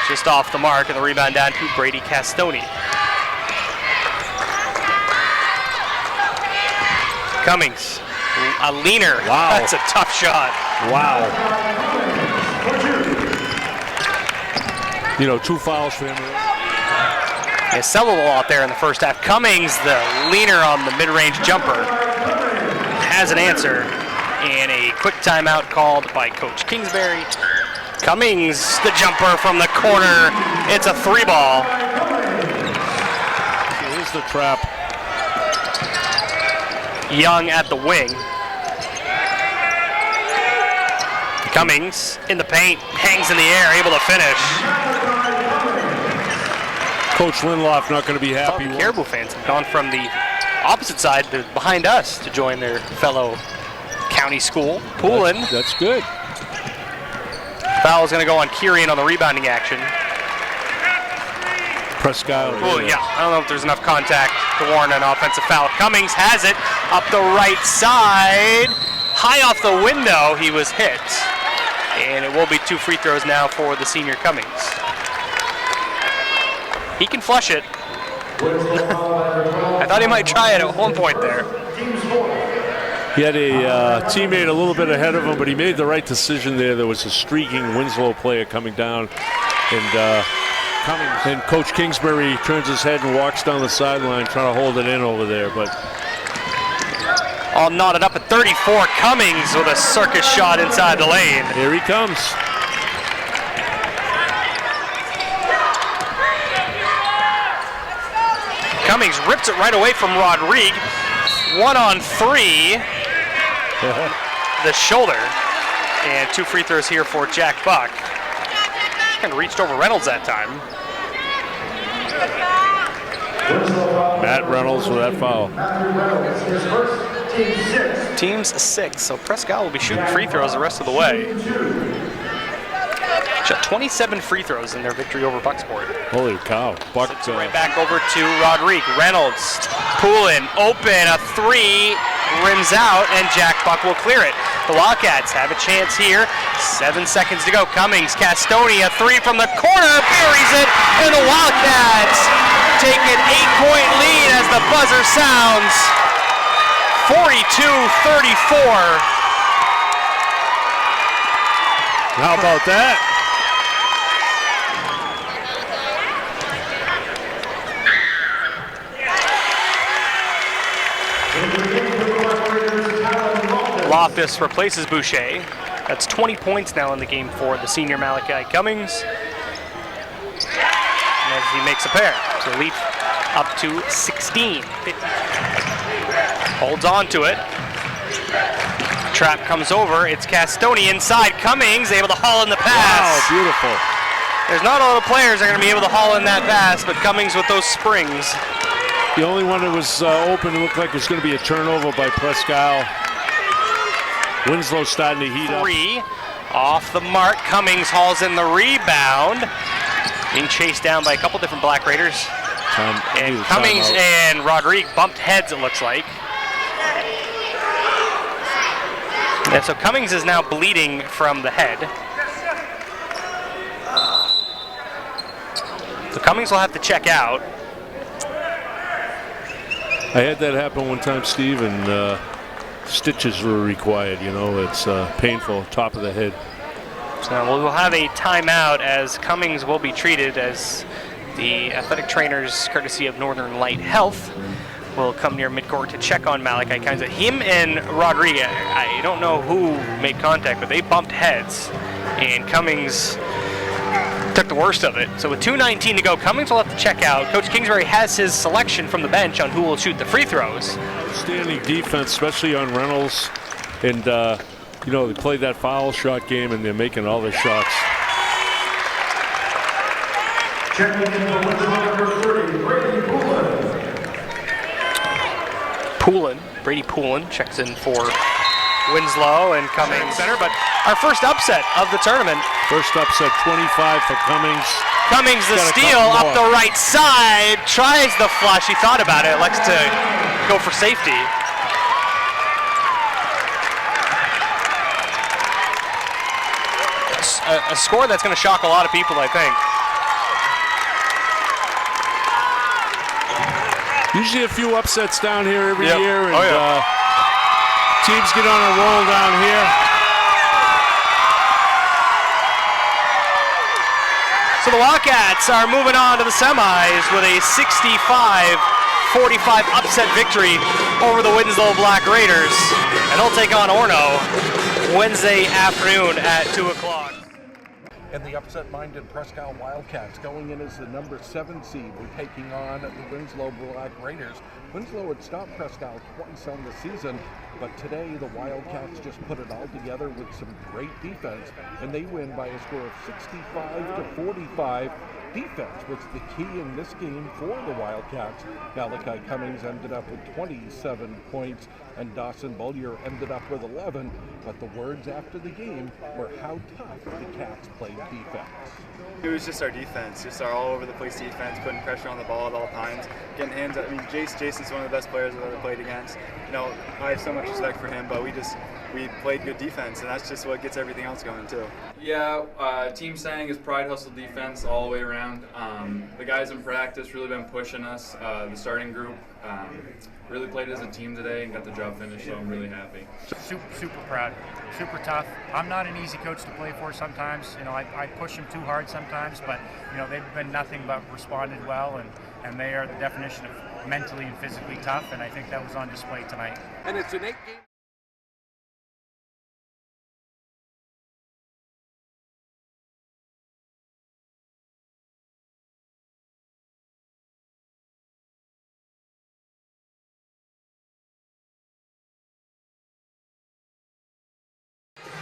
Just off the mark, and the rebound down to Brady Castone. Cummings, a leaner.
Wow.
That's a tough shot.
Wow. 2 fouls for him.
Yeah, several out there in the first half. Cummings, the leaner on the mid-range jumper, has an answer, and a quick timeout called by Coach Kingsbury. Cummings, the jumper from the corner. It's a 3-ball.
Here's the trap.
Young at the wing. Cummings in the paint, hangs in the air, able to finish.
Coach Lindloff not going to be happy.
The Caribou fans have gone from the opposite side to behind us to join their fellow county school. Poulin.
That's good.
Foul is going to go on Kirian on the rebounding action.
Presque Isle.
Oh, yeah. I don't know if there's enough contact to warrant an offensive foul. Cummings has it up the right side. High off the window, he was hit. And it will be 2 free throws now for the senior Cummings. He can flush it. I thought he might try it at one point there.
He had a teammate a little bit ahead of him, but he made the right decision there. There was a streaking Winslow player coming down, and Cummings. And Coach Kingsbury turns his head and walks down the sideline trying to hold it in over there. But
all knotted up at 34. Cummings with a circus shot inside the lane.
Here he comes.
Cummings rips it right away from Rodrigue. 1-on-3. The shoulder. And 2 free throws here for Jack Buck. Kind of reached over Reynolds that time.
Matt Reynolds with that foul.
Team's 6, so Presque Isle will be shooting free throws the rest of the way. Shot 27 free throws in their victory over Bucksport.
Holy cow. Buck
right back over to Rodrigue. Reynolds, Poulin, open, a 3, rims out, and Jack Buck will clear it. The Wildcats have a chance here. 7 seconds to go. Cummings, Castone, a 3 from the corner, buries it, and the Wildcats take an 8-point lead as the buzzer sounds. 42-34.
How about that?
Loftus replaces Boucher. That's 20 points now in the game for the senior Malachi Cummings. And as he makes a pair, so lead up to 16. Holds on to it. Trap comes over. It's Castone inside. Cummings able to haul in the pass.
Wow, beautiful.
There's not a lot of players that are going to be able to haul in that pass, but Cummings with those springs.
The only one that was open looked like it was going to be a turnover by Presque Isle. Winslow starting to heat up.
3 off the mark. Cummings hauls in the rebound. Being chased down by a couple different Black Raiders. And Cummings and Rodrigue bumped heads, it looks like. And so Cummings is now bleeding from the head. So Cummings will have to check out.
I had that happen one time, Steve, and stitches were required. You know, it's painful, top of the head.
So we'll have a timeout as Cummings will be treated as the athletic trainers, courtesy of Northern Light Health, will come near midcourt to check on Malachi Cummings. Him and Rodrigue, I don't know who made contact, but they bumped heads, and Cummings took the worst of it. So with 2:19 to go, Cummings will have to check out. Coach Kingsbury has his selection from the bench on who will shoot the free throws.
Outstanding defense, especially on Reynolds. And, you know, they played that foul shot game, and they're making all their shots.
Checking in the Winslow number 30, Brady Poulin.
Brady Poulin checks in for Winslow and Cummings center. But our first upset of the tournament.
First upset, 25 for Cummings.
Cummings the steal up the right side, tries the flush. He thought about it, likes to go for safety. A score that's going to shock a lot of people, I think.
Usually a few upsets down here every year, and teams get on a roll down here.
So the Wildcats are moving on to the semis with a 65-45 upset victory over the Winslow Black Raiders. And they'll take on Orono Wednesday afternoon at 2 o'clock.
And the upset-minded Presque Isle Wildcats going in as the number 7 seed. We're taking on the Winslow Black Raiders. Winslow had stopped Presque Isle twice on the season, but today the Wildcats just put it all together with some great defense, and they win by a score of 65-45. Defense was the key in this game for the Wildcats. Malachi Cummings ended up with 27 points, and Dawson Bullier ended up with 11. But the words after the game were how tough the Cats played defense.
It was just our defense, just our all-over-the-place defense, putting pressure on the ball at all times, getting hands up. I mean, Jason's one of the best players I've ever played against. You know, I have so much respect for him, but we played good defense, and that's just what gets everything else going, too.
Yeah, Team Sang is pride, hustle, defense all the way around. The guys in practice really been pushing us. The starting group really played as a team today and got the job finished, so I'm really happy.
Super proud, super tough. I'm not an easy coach to play for sometimes. You know, I push them too hard sometimes, but, you know, they've been nothing but responded well, and they are the definition of mentally and physically tough, and I think that was on display tonight.
And it's an 8-game.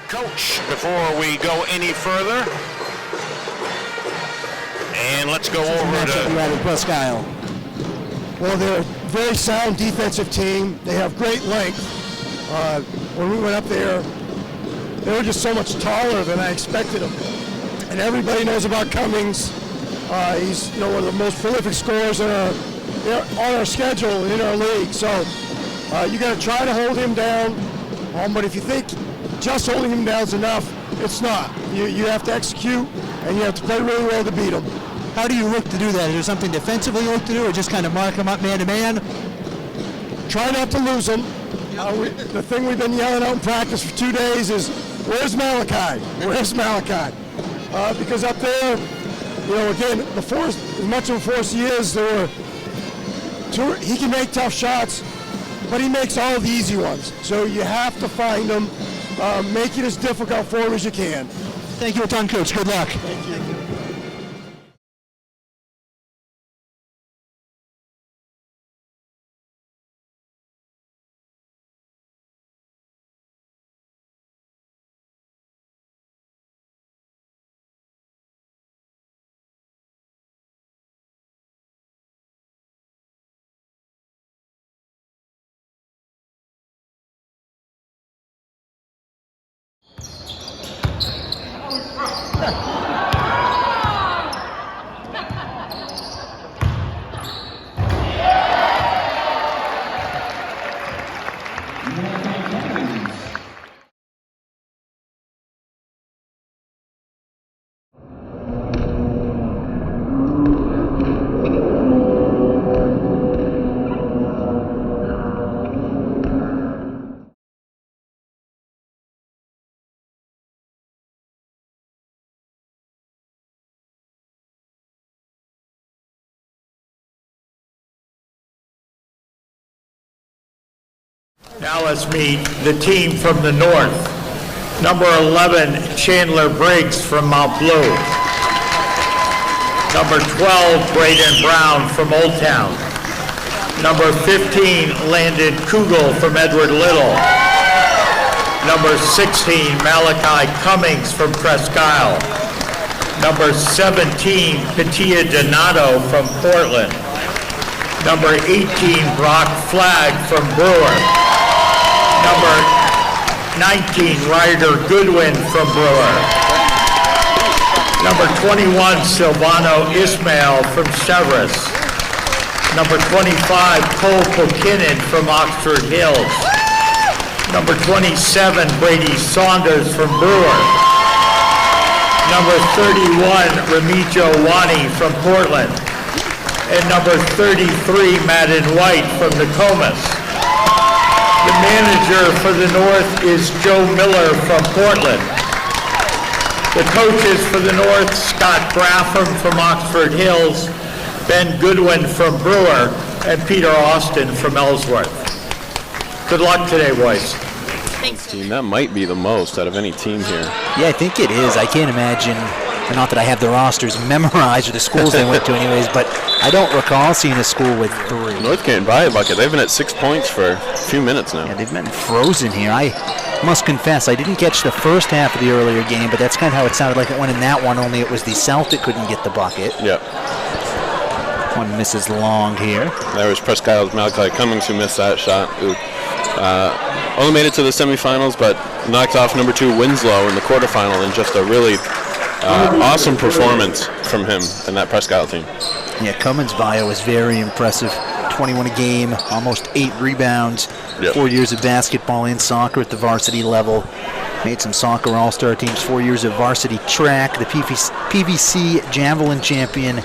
Coach, before we go any further, and let's go over to
Presque Isle. Well, they're a very sound defensive team. They have great length. When we went up there, they were just so much taller than I expected them. And everybody knows about Cummings. He's one of the most prolific scorers on our schedule in our league. So you got to try to hold him down. But if you think just holding him down is enough, it's not. You have to execute, and you have to play really well to beat him.
How do you look to do that? Is there something defensively you look to do, or just kind of mark him up man-to-man?
Try not to lose him. The thing we've been yelling out in practice for 2 days is, where's Malachi? Where's Malachi? Because up there, again, the force, as much of a force he is, he can make tough shots, but he makes all the easy ones. So you have to find him, make it as difficult for him as you can.
Thank you a ton, Coach. Good luck.
Thank you.
Now let's meet the team from the north. Number 11, Chandler Briggs from Mount Blue. Number 12, Braden Brown from Old Town. Number 15, Landon Kugel from Edward Little. Number 16, Malachi Cummings from Presque Isle. Number 17, Patia Donato from Portland. Number 18, Brock Flagg from Brewer. Number 19, Ryder Goodwin from Brewer. Number 21, Silvano Ismail from Severus. Number 25, Cole Pokinen from Oxford Hills. Number 27, Brady Saunders from Brewer. Number 31, Remigio Wani from Portland. And number 33, Madden White from Nokomis. The manager for the North is Joe Miller from Portland. The coaches for the North, Scott Graffam from Oxford Hills, Ben Goodwin from Brewer, and Peter Austin from Ellsworth. Good luck today, boys.
Team, that might be the most out of any team here.
Yeah, I think it is. I can't imagine, not that I have the rosters memorized or the schools they went to anyways, but I don't recall seeing a school with 3.
North can't buy a bucket. They've been at 6 points for a few minutes now.
Yeah, they've been frozen here. I must confess, I didn't catch the first half of the earlier game, but that's kind of how it sounded like it went in that one, only it was the South that couldn't get the bucket.
Yep.
One misses long here.
There was Presque Isle's Malachi Cummings who missed that shot. Who only made it to the semifinals, but knocked off number 2 Winslow in the quarterfinal in just a really awesome performance from him and that Presque Isle team.
Yeah, Cummins' bio is very impressive. 21 a game, almost 8 rebounds, 4 years of basketball and soccer at the varsity level. Made some soccer all-star teams, 4 years of varsity track, the PVC Javelin champion,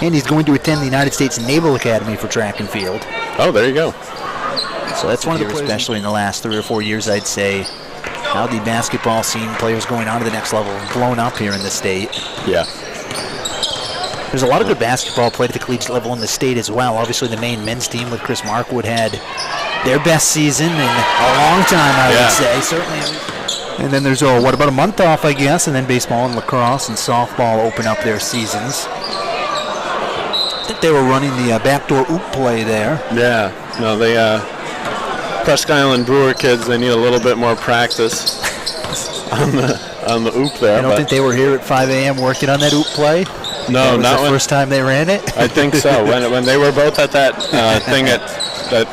and he's going to attend the United States Naval Academy for track and field.
Oh, there you go.
So that's one of the players, especially in the last 3 or 4 years, I'd say, how the basketball scene, players going on to the next level, have blown up here in the state.
Yeah.
There's a lot of good basketball played at the collegiate level in the state as well. Obviously, the main men's team with Chris Markwood had their best season in a long time, I would say, certainly. And then there's, about a month off, I guess, and then baseball and lacrosse and softball open up their seasons. I think they were running the backdoor oop play there.
Yeah. No, they, Presque Isle and Brewer kids, they need a little bit more practice on the oop there.
I don't think they were here at 5 a.m. working on that oop play.
No,
not the first time they ran it.
I think so. When they were both at that thing that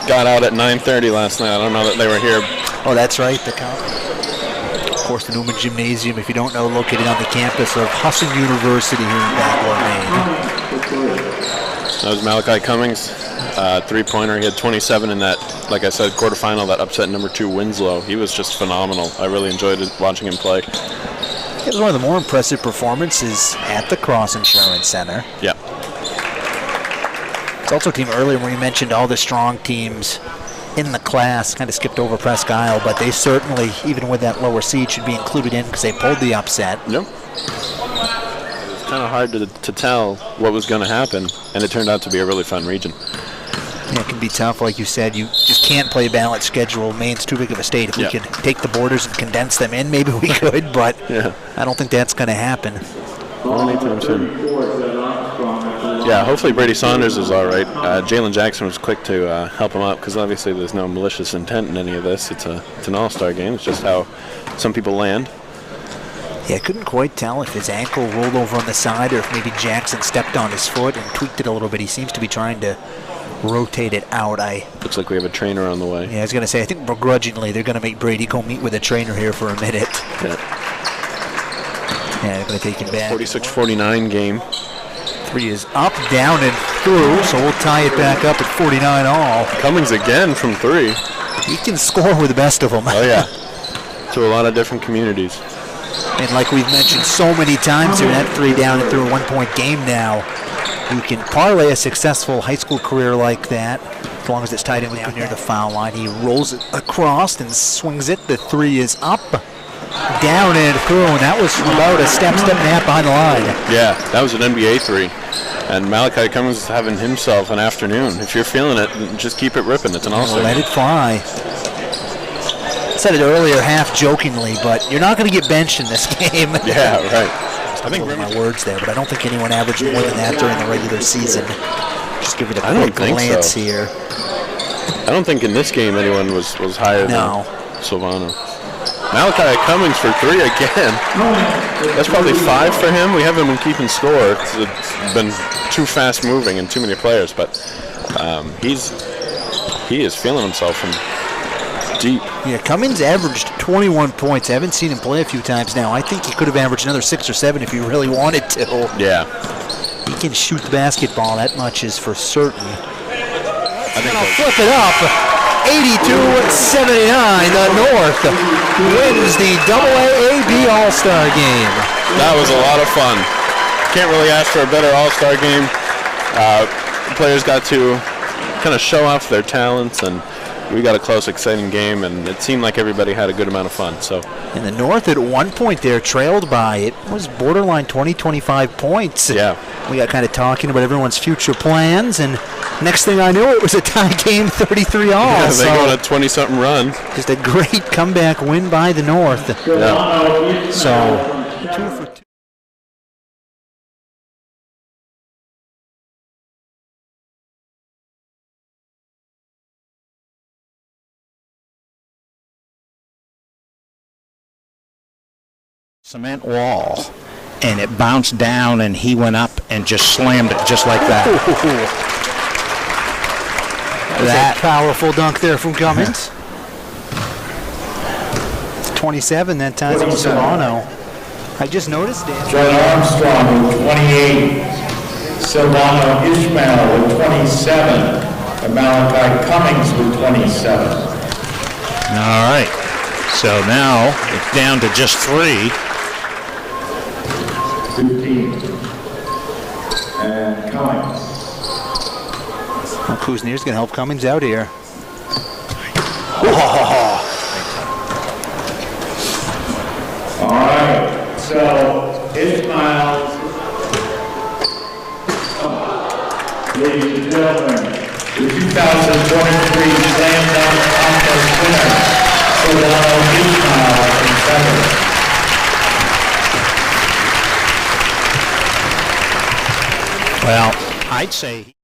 got out at 9:30 last night, I don't know that they were here.
Oh, that's right. Of course, the Newman Gymnasium, if you don't know, located on the campus of Husson University here in Bangor, Maine.
That was Malachi Cummings, 3-pointer. He had 27 in that, like I said, quarterfinal that upset number 2 Winslow. He was just phenomenal. I really enjoyed watching him play.
It was one of the more impressive performances at the Cross Insurance Center.
Yeah.
It's also a team earlier when we mentioned all the strong teams in the class, kind of skipped over Presque Isle, but they certainly, even with that lower seed, should be included in because they pulled the upset.
Yep. It was kind of hard to tell what was going to happen, and it turned out to be a really fun region.
Yeah, it can be tough, like you said. You just can't play a balanced schedule. Maine's too big of a state. If we could take the borders and condense them in, maybe we could, but I don't think that's going to happen.
Anytime soon. Yeah, hopefully Brady Saunders is all right. Jalen Jackson was quick to help him out because obviously there's no malicious intent in any of this. It's an all-star game. It's just how some people land.
Yeah, I couldn't quite tell if his ankle rolled over on the side or if maybe Jackson stepped on his foot and tweaked it a little bit. He seems to be trying to rotate it out.
Looks like we have a trainer on the way.
Yeah, I was going to say, I think begrudgingly they're going to make Brady go meet with a trainer here for a minute. Yeah, they're going to take him back.
46-49 game.
3 is up, down, and through, so we'll tie it back up at 49 all.
Cummings again from 3.
He can score with the best of them.
Oh, yeah. To a lot of different communities.
And like we've mentioned so many times here, that 3 down and through a 1-point game now. You can parlay a successful high school career like that, as long as it's tied in with near the foul line. He rolls it across and swings it. The 3 is up, down, and through, and that was about a step and a half behind the line.
Yeah, that was an NBA 3. And Malachi Cummings is having himself an afternoon. If you're feeling it, just keep it ripping. It's an all-star.
Let it fly. I said it earlier half jokingly, but you're not going to get benched in this game.
Yeah, right.
I think my words there, but I don't think anyone averaged more than that during the regular season. Just give it a quick glance here.
I don't think in this game anyone was higher than Silvano. Malachi Cummings for 3 again. That's probably 5 for him. We haven't been keeping score. It's been too fast moving and too many players, but he is feeling himself from deep.
Yeah, Cummings averaged 21 points. I haven't seen him play a few times now. I think he could have averaged another 6 or 7 if he really wanted to.
Yeah.
He can shoot the basketball, that much is for certain. He's going to flip it up. 82-79, the North wins the AAAB All-Star game.
That was a lot of fun. Can't really ask for a better All-Star game. Players got to kind of show off their talents, and we got a close, exciting game, and it seemed like everybody had a good amount of fun. So,
and the North at one point there trailed by, it was borderline 20-25 points.
Yeah.
We got kind of talking about everyone's future plans, and next thing I knew, it was a tie game, 33 all.
Yeah, they go on a 20-something run.
Just a great comeback win by the North.
Yeah.
So, 2 for 2.
Cement wall, and it bounced down, and he went up and just slammed it just like that.
That powerful dunk there from Cummings. 27 that time from Silvano. I just noticed it.
John Armstrong with 28, Silvano Ishmael with 27, and Malachi Cummings with 27.
All right, so now it's down to just 3.
15. And Cummings.
Well, Kuznir's going to help Cummings out here.
All right, so Ishmael, ladies and gentlemen, the 2023 Slam Dunk Contest winner, Silvano Ishmael from Severus.
Well, I'd say